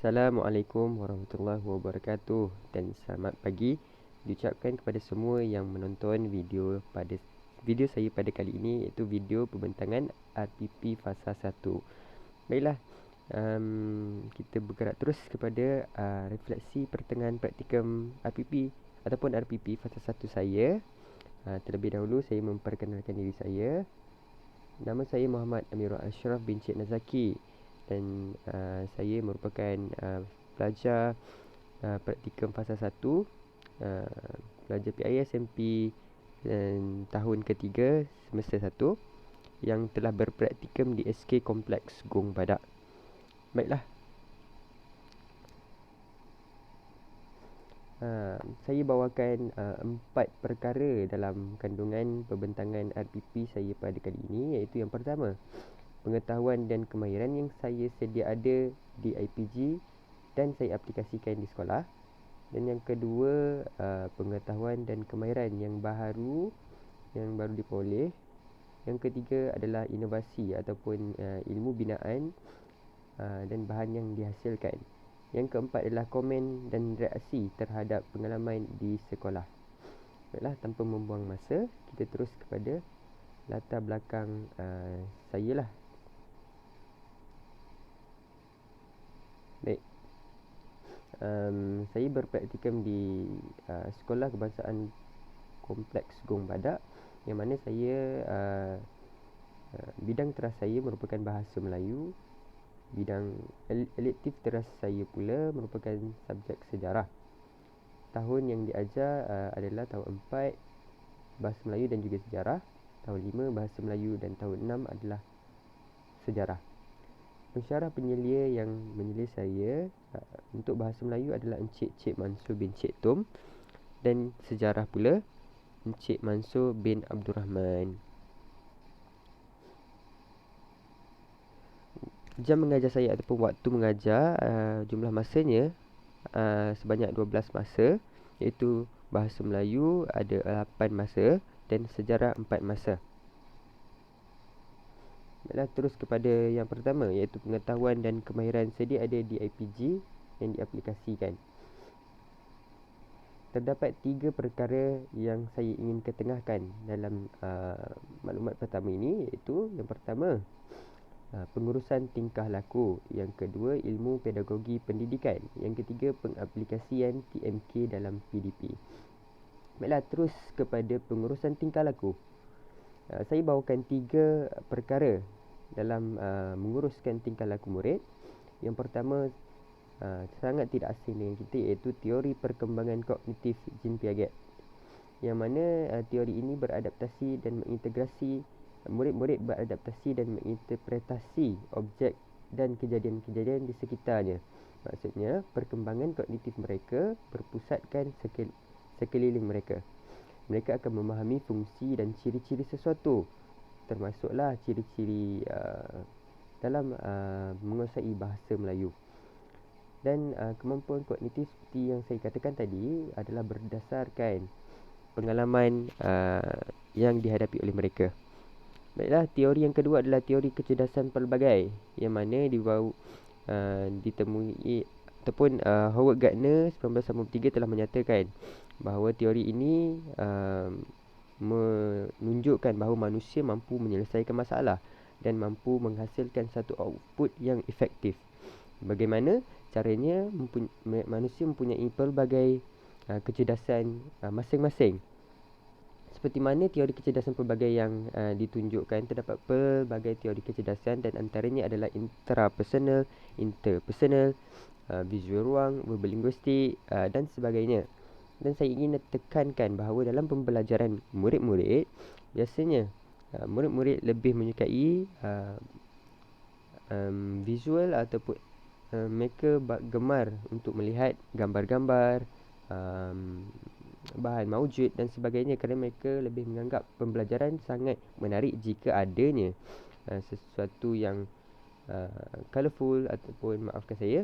Assalamualaikum warahmatullahi wabarakatuh dan selamat pagi diucapkan kepada semua yang menonton video saya pada kali ini, iaitu video pembentangan RPP fasa 1. Baiklah, kita bergerak terus kepada refleksi pertengahan praktikum RPP ataupun RPP fasa 1 saya. Terlebih dahulu saya memperkenalkan diri saya. Nama saya Muhammad Amirul Ashraf bin Cik Nazaki dan saya merupakan pelajar praktikum fasa 1, pelajar PISMP dan tahun ketiga semester 1 yang telah berpraktikum di SK Kompleks Gong Badak. Baiklah, saya bawakan 4 perkara dalam kandungan pembentangan RPP saya pada kali ini, iaitu yang pertama, pengetahuan dan kemahiran yang saya sedia ada di IPG dan saya aplikasikan di sekolah. Dan yang kedua, pengetahuan dan kemahiran yang baru diperoleh. Yang ketiga adalah inovasi ataupun ilmu binaan dan bahan yang dihasilkan. Yang keempat adalah komen dan reaksi terhadap pengalaman di sekolah. Baiklah, tanpa membuang masa, kita terus kepada latar belakang saya lah. Baik, saya berpraktikum di Sekolah Kebangsaan Kompleks Gong Badak, yang mana saya bidang teras saya merupakan bahasa Melayu. Bidang elektif teras saya pula merupakan subjek sejarah. Tahun yang diajar adalah tahun 4 bahasa Melayu dan juga sejarah, tahun 5 bahasa Melayu dan tahun 6 adalah sejarah. Pensyarah penyelia yang menyelia saya untuk bahasa Melayu adalah Encik Cik Mansur bin Cik Tom, dan sejarah pula Encik Mansur bin Abdul Rahman. Jam mengajar saya ataupun waktu mengajar, jumlah masanya sebanyak 12 masa, iaitu bahasa Melayu ada 8 masa dan sejarah 4 masa. Baiklah, terus kepada yang pertama, iaitu pengetahuan dan kemahiran sedia ada di IPG yang diaplikasikan. Terdapat 3 perkara yang saya ingin ketengahkan dalam maklumat pertama ini, iaitu yang pertama, pengurusan tingkah laku. Yang kedua, ilmu pedagogi pendidikan. Yang ketiga, pengaplikasian TMK dalam PDP. Baiklah, terus kepada pengurusan tingkah laku. Saya bawakan 3 perkara dalam menguruskan tingkah laku murid. Yang pertama, sangat tidak asing dengan kita, iaitu teori perkembangan kognitif Jean Piaget, yang mana teori ini beradaptasi dan mengintegrasi murid-murid beradaptasi dan menginterpretasi objek dan kejadian-kejadian di sekitarnya. Maksudnya, perkembangan kognitif mereka berpusatkan sekeliling mereka. Mereka akan memahami fungsi dan ciri-ciri sesuatu, termasuklah ciri-ciri dalam menguasai bahasa Melayu. Dan kemampuan kognitif seperti yang saya katakan tadi adalah berdasarkan pengalaman yang dihadapi oleh mereka. Baiklah, teori yang kedua adalah teori kecerdasan pelbagai, yang mana ditemui ataupun Howard Gardner 1993 telah menyatakan bahawa teori ini menunjukkan bahawa manusia mampu menyelesaikan masalah dan mampu menghasilkan satu output yang efektif. Bagaimana caranya? Manusia mempunyai pelbagai kecerdasan masing-masing. Seperti mana teori kecerdasan pelbagai yang ditunjukkan, terdapat pelbagai teori kecerdasan dan antaranya adalah intrapersonal, interpersonal, visual ruang, verbal linguistik dan sebagainya. Dan saya ingin tekankan bahawa dalam pembelajaran murid-murid, biasanya murid-murid lebih menyukai visual ataupun mereka gemar untuk melihat gambar-gambar, bahan maujud dan sebagainya, kerana mereka lebih menganggap pembelajaran sangat menarik jika adanya sesuatu yang colourful ataupun, maafkan saya,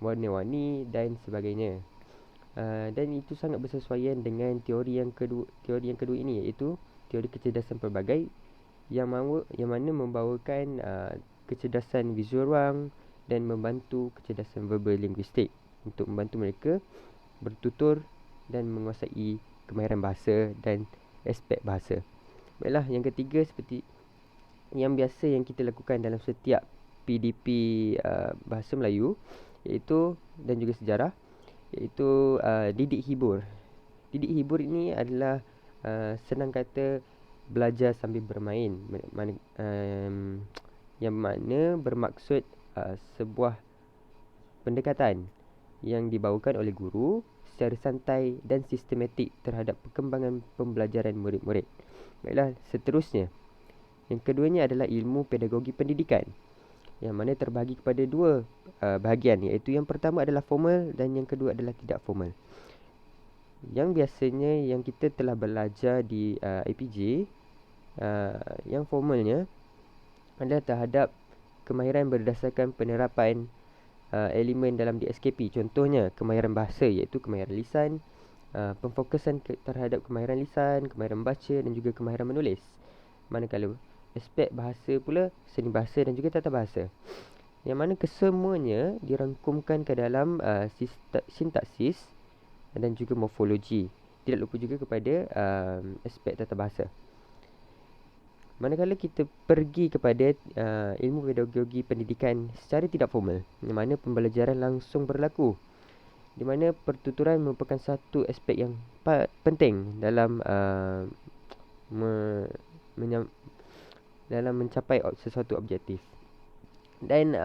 warna-warni dan sebagainya. Dan itu sangat bersesuaian dengan teori yang kedua ini, iaitu teori kecerdasan pelbagai yang mana membawakan kecerdasan visual ruang, dan membantu kecerdasan verbal linguistik untuk membantu mereka bertutur dan menguasai kemahiran bahasa dan aspek bahasa. Baiklah, yang ketiga seperti yang biasa yang kita lakukan dalam setiap PDP bahasa Melayu iaitu dan juga sejarah, iaitu didik hibur. Didik hibur ini adalah senang kata belajar sambil bermain, yang mana bermaksud sebuah pendekatan yang dibawakan oleh guru secara santai dan sistematik terhadap perkembangan pembelajaran murid-murid. Baiklah, seterusnya. Yang keduanya adalah ilmu pedagogi pendidikan, yang mana terbahagi kepada dua bahagian, iaitu yang pertama adalah formal dan yang kedua adalah tidak formal. Yang biasanya yang kita telah belajar di APJ, yang formalnya adalah terhadap kemahiran berdasarkan penerapan elemen dalam DSKP. Contohnya kemahiran bahasa, iaitu kemahiran lisan, pemfokusan terhadap kemahiran lisan, kemahiran membaca dan juga kemahiran menulis. Manakala aspek bahasa pula seni bahasa dan juga tata bahasa, yang mana kesemuanya dirangkumkan ke dalam sintaksis dan juga morfologi. Tidak lupa juga kepada aspek tata bahasa. Manakala kita pergi kepada ilmu pedagogi pendidikan secara tidak formal, di mana pembelajaran langsung berlaku, di mana pertuturan merupakan satu aspek yang penting dalam dalam mencapai sesuatu objektif. Dan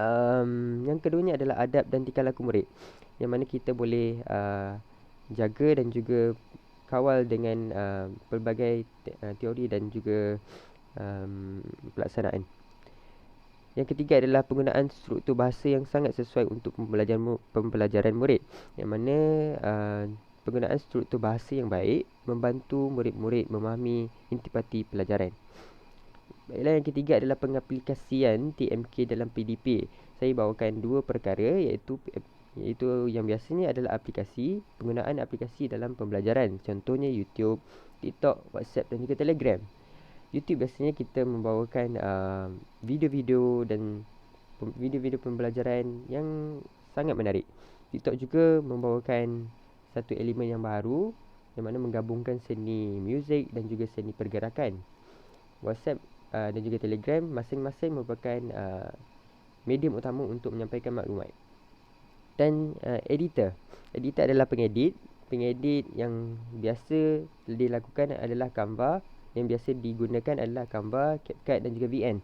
yang keduanya adalah adab dan tingkah laku murid, yang mana kita boleh jaga dan juga kawal dengan pelbagai teori dan juga pelaksanaan. Yang ketiga adalah penggunaan struktur bahasa yang sangat sesuai untuk pembelajaran murid, yang mana penggunaan struktur bahasa yang baik membantu murid-murid memahami intipati pelajaran. Baiklah, yang ketiga adalah pengaplikasian TMK dalam PDP. Saya bawakan dua perkara, iaitu yang biasanya adalah penggunaan aplikasi dalam pembelajaran. Contohnya YouTube, TikTok, WhatsApp dan juga Telegram. YouTube biasanya kita membawakan video-video dan video-video pembelajaran yang sangat menarik. TikTok juga membawakan satu elemen yang baru, yang mana menggabungkan seni muzik dan juga seni pergerakan. WhatsApp dan juga Telegram masing-masing merupakan medium utama untuk menyampaikan maklumat. Dan editor adalah pengedit yang biasa dilakukan adalah Canva. Yang biasa digunakan adalah Canva, CapCut dan juga VN.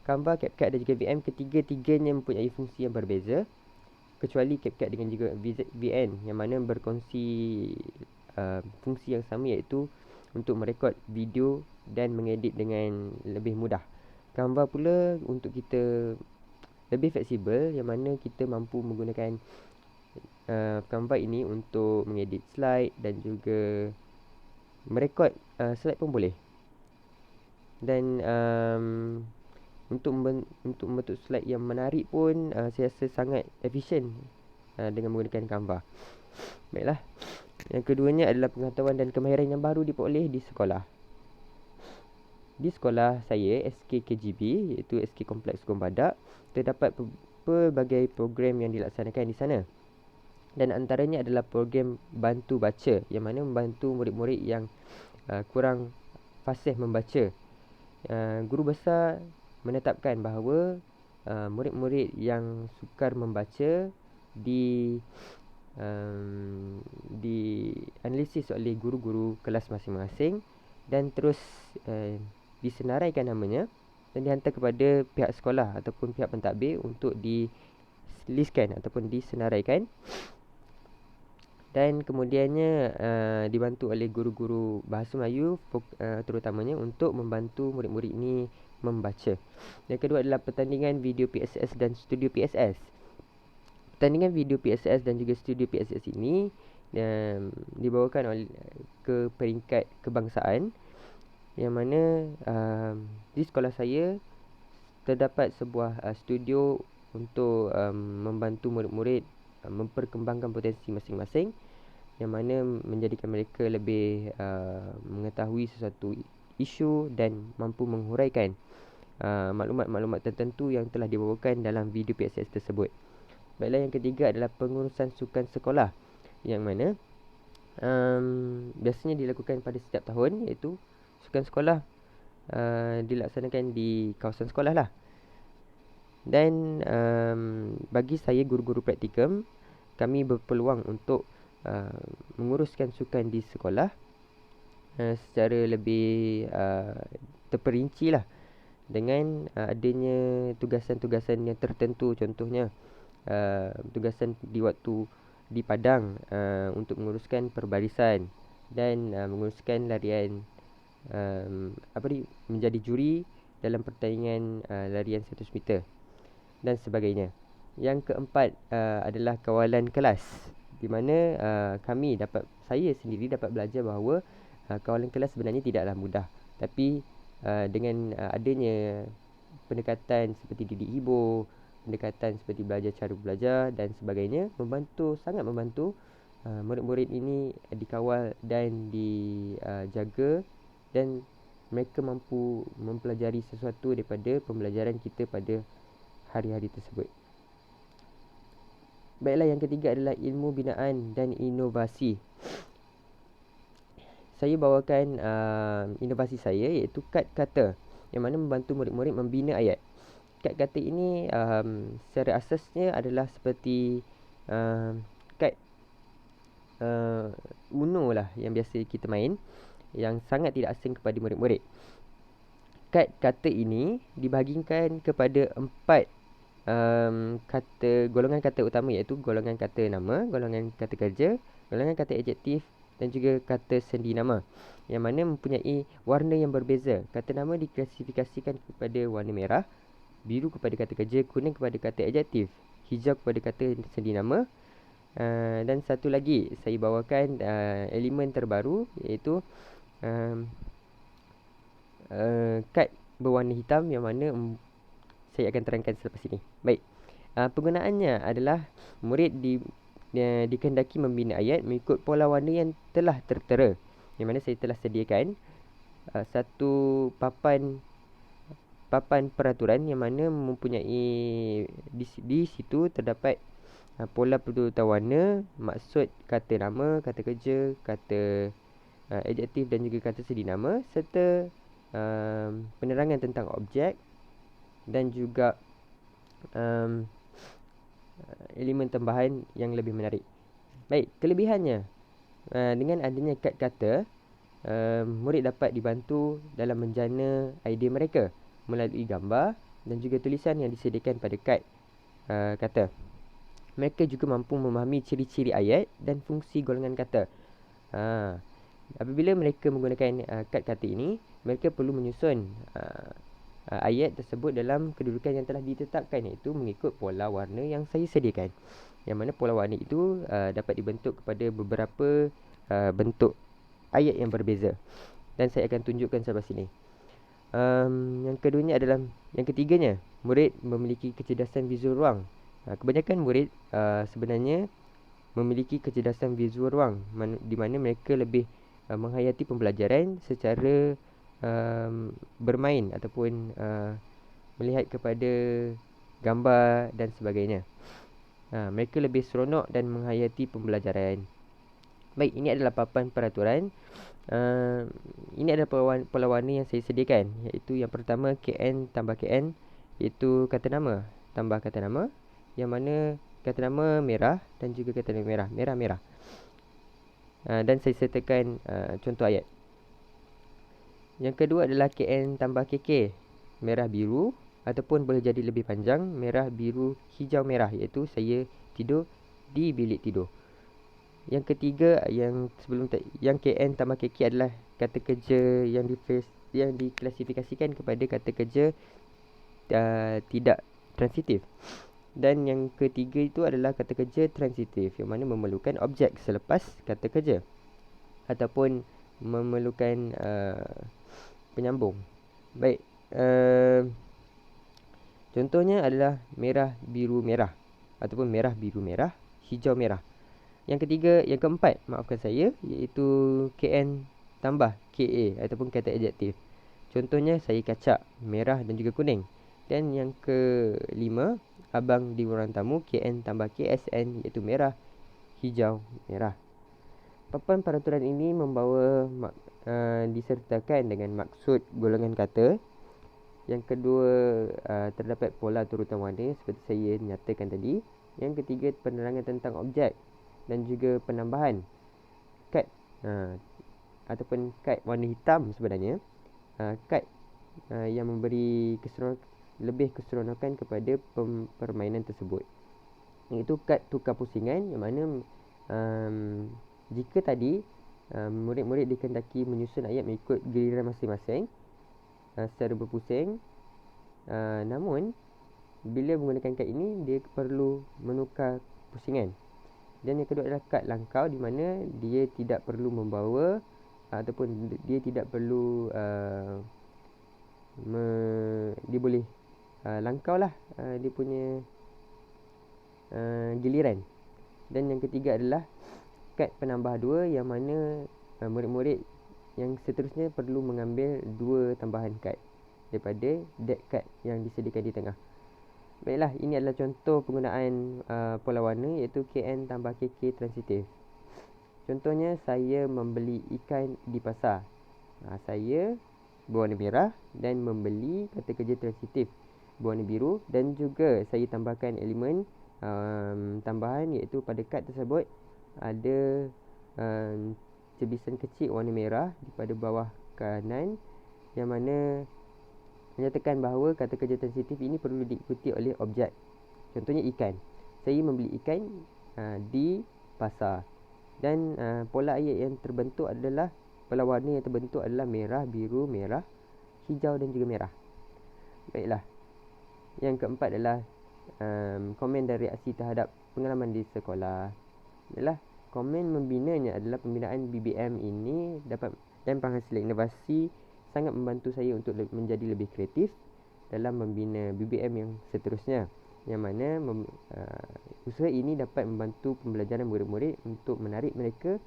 Canva, CapCut dan juga VM, ketiga-tiganya mempunyai fungsi yang berbeza, kecuali CapCut dengan juga VN, yang mana berkongsi fungsi yang sama, iaitu untuk merekod video dan mengedit dengan lebih mudah. Canva pula untuk kita lebih fleksibel, yang mana kita mampu menggunakan Canva ini untuk mengedit slide dan juga merekod slide pun boleh. Dan untuk membentuk slide yang menarik pun saya rasa sangat efisien dengan menggunakan Canva. Baiklah, yang keduanya adalah pengetahuan dan kemahiran yang baru diperoleh di sekolah. Di sekolah saya, SKKGB, iaitu SK Kompleks Gong Badak, terdapat pelbagai program yang dilaksanakan di sana. Dan antaranya adalah program bantu baca, yang mana membantu murid-murid yang kurang fasih membaca. Guru besar menetapkan bahawa murid-murid yang sukar membaca dianalisis oleh guru-guru kelas masing-masing dan terus disenaraikan namanya dan dihantar kepada pihak sekolah ataupun pihak pentadbir untuk dilistkan ataupun disenaraikan. Dan kemudiannya dibantu oleh guru-guru bahasa Melayu terutamanya untuk membantu murid-murid ini membaca. Yang kedua adalah pertandingan video PSS dan studio PSS. Pertandingan video PSS dan juga studio PSS ini dibawakan ke peringkat kebangsaan, yang mana di sekolah saya terdapat sebuah studio untuk membantu murid-murid memperkembangkan potensi masing-masing, yang mana menjadikan mereka lebih mengetahui sesuatu isu dan mampu menghuraikan maklumat-maklumat tertentu yang telah dibawakan dalam video PSS tersebut. Baiklah, yang ketiga adalah pengurusan sukan sekolah, yang mana biasanya dilakukan pada setiap tahun, iaitu sukan sekolah dilaksanakan di kawasan sekolah lah. Dan bagi saya, guru-guru praktikum, kami berpeluang untuk menguruskan sukan di sekolah secara lebih terperinci lah, dengan adanya tugasan-tugasan yang tertentu. Contohnya tugasan di waktu di padang untuk menguruskan perbarisan dan menguruskan larian menjadi juri dalam pertandingan larian 100 meter dan sebagainya. Yang keempat adalah kawalan kelas, di mana saya sendiri dapat belajar bahawa kawalan kelas sebenarnya tidaklah mudah, tapi dengan adanya pendekatan seperti didik hibur, pendekatan seperti belajar cara belajar dan sebagainya, sangat membantu murid-murid ini dikawal dan dijaga, dan mereka mampu mempelajari sesuatu daripada pembelajaran kita pada hari-hari tersebut. Baiklah, yang ketiga adalah ilmu binaan dan inovasi. Saya bawakan inovasi saya, iaitu kad kata, yang mana membantu murid-murid membina ayat. Kad kata ini secara asasnya adalah seperti kad Uno lah yang biasa kita main, yang sangat tidak asing kepada murid-murid. Kad kata ini dibahagikan kepada 4 golongan kata utama, iaitu golongan kata nama, golongan kata kerja, golongan kata adjektif dan juga kata sendi nama, yang mana mempunyai warna yang berbeza. Kata nama diklasifikasikan kepada warna merah, biru kepada kata kerja, kuning kepada kata adjektif, hijau kepada kata sendi nama. Dan satu lagi saya bawakan elemen terbaru, iaitu kad berwarna hitam, yang mana saya akan terangkan selepas ini. Baik, penggunaannya adalah murid dikehendaki membina ayat mengikut pola warna yang telah tertera, yang mana saya telah sediakan satu papan peraturan, yang mana mempunyai di situ terdapat pola perututan warna, maksud kata nama, kata kerja, kata adjektif dan juga kata sendi nama, serta penerangan tentang objek dan juga elemen tambahan yang lebih menarik. Baik, kelebihannya, dengan adanya kad kata, murid dapat dibantu dalam menjana idea mereka melalui gambar dan juga tulisan yang disediakan pada kad kata. Mereka juga mampu memahami ciri-ciri ayat dan fungsi golongan kata. Apabila mereka menggunakan kad kata ini, mereka perlu menyusun ayat tersebut dalam kedudukan yang telah ditetapkan, iaitu mengikut pola warna yang saya sediakan, yang mana pola warna itu dapat dibentuk kepada beberapa bentuk ayat yang berbeza, dan saya akan tunjukkan selepas ini. Yang ketiganya, murid memiliki kecerdasan visual ruang. Kebanyakan murid sebenarnya memiliki kecerdasan visual ruang, di mana mereka lebih menghayati pembelajaran secara bermain ataupun melihat kepada gambar dan sebagainya. Mereka lebih seronok dan menghayati pembelajaran. Baik, ini adalah papan peraturan. Ini adalah pola warna yang saya sediakan, iaitu yang pertama KN tambah KN, iaitu kata nama tambah kata nama, yang mana kata nama merah dan juga kata nama merah. Dan saya sertakan contoh ayat. Yang kedua adalah KN tambah KK, merah biru, ataupun boleh jadi lebih panjang, merah biru hijau merah, iaitu saya tidur di bilik tidur. Yang ketiga, yang KN tambah KK adalah kata kerja yang diklasifikasikan kepada kata kerja tidak transitif. Dan yang ketiga itu adalah kata kerja transitif, yang mana memerlukan objek selepas kata kerja ataupun memerlukan penyambung. Baik, contohnya adalah merah biru merah ataupun merah biru merah, hijau merah. Yang keempat, iaitu KN tambah KA ataupun kata adjektif. Contohnya saya kacak, merah dan juga kuning. Dan yang kelima, abang di ruang tamu, KN tambah KSN, iaitu merah, hijau, merah. Papan peraturan ini membawa disertakan dengan maksud golongan kata. Yang kedua, terdapat pola turutan warna seperti saya nyatakan tadi. Yang ketiga, penerangan tentang objek dan juga penambahan kad ataupun kad warna hitam sebenarnya. Kad yang memberi lebih keseronokan kepada permainan tersebut. Iaitu kad tukar pusingan, yang mana jika tadi murid-murid dikehendaki menyusun ayat mengikut giliran masing-masing secara berpusing, namun bila menggunakan kad ini dia perlu menukar pusingan. Dan yang kedua adalah kad langkau, di mana dia tidak perlu membawa ataupun dia tidak perlu dia boleh langkau lah dia punya giliran. Dan yang ketiga adalah kad penambah 2, yang mana murid-murid yang seterusnya perlu mengambil 2 tambahan kad daripada deck kad yang disediakan di tengah. Baiklah, ini adalah contoh penggunaan pola warna, iaitu KN tambah KK transitif. Contohnya, saya membeli ikan di pasar. Saya berwarna merah dan membeli kata kerja transitif berwarna biru, dan juga saya tambahkan elemen tambahan, iaitu pada kad tersebut ada cebisan kecil warna merah di pada bawah kanan, yang mana menyatakan bahawa kata kerja transitif ini perlu diikuti oleh objek. Contohnya ikan. Saya membeli ikan di pasar. Dan pola ayat yang terbentuk adalah, pola warna yang terbentuk adalah merah, biru, merah, hijau dan juga merah. Baiklah. Yang keempat adalah komen dan reaksi terhadap pengalaman di sekolah. Baiklah. Komen membinanya adalah pembinaan BBM ini dapat dan penghasil inovasi sangat membantu saya untuk menjadi lebih kreatif dalam membina BBM yang seterusnya, yang mana usaha ini dapat membantu pembelajaran murid-murid untuk menarik mereka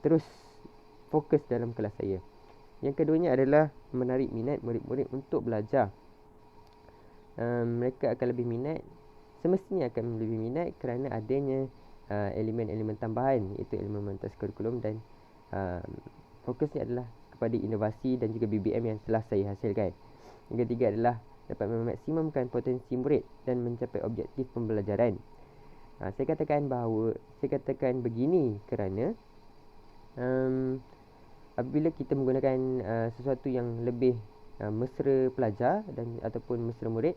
terus fokus dalam kelas saya. Yang keduanya adalah menarik minat murid-murid untuk belajar. Mereka akan lebih minat, semestinya akan lebih minat kerana adanya elemen-elemen tambahan, iaitu elemen mentas kurikulum, dan fokusnya adalah kepada inovasi dan juga BBM yang telah saya hasilkan. Yang ketiga adalah dapat memaksimumkan potensi murid dan mencapai objektif pembelajaran. Saya katakan begini kerana apabila kita menggunakan sesuatu yang lebih mesra pelajar dan ataupun mesra murid,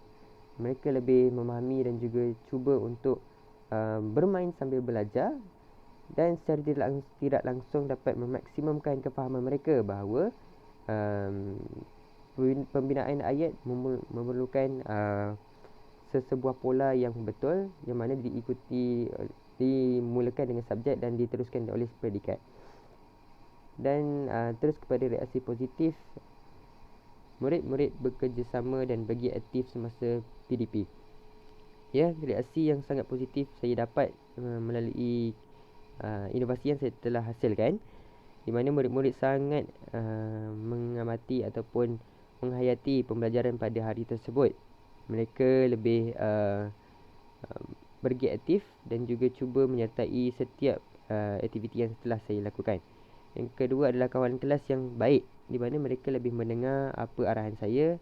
mereka lebih memahami dan juga cuba untuk bermain sambil belajar, dan secara tidak langsung dapat memaksimumkan kefahaman mereka bahawa pembinaan ayat memerlukan sesebuah pola yang betul, yang mana dimulakan dengan subjek dan diteruskan oleh predikat. Dan terus kepada reaksi positif, murid-murid bekerjasama dan bagi aktif semasa PDP. Ya, reaksi yang sangat positif saya dapat melalui inovasi yang saya telah hasilkan, di mana murid-murid sangat mengamati ataupun menghayati pembelajaran pada hari tersebut. Mereka lebih bergiat aktif dan juga cuba menyertai setiap aktiviti yang telah saya lakukan. Yang kedua adalah kawan kelas yang baik, di mana mereka lebih mendengar apa arahan saya,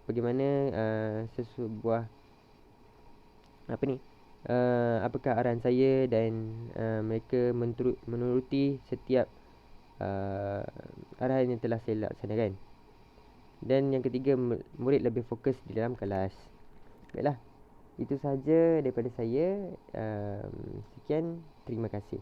bagaimana sesebuah apakah arahan saya, dan mereka menuruti setiap arahan yang telah saya laksanakan. Dan yang ketiga, murid lebih fokus di dalam kelas. Baiklah, itu sahaja daripada saya. Sekian, terima kasih.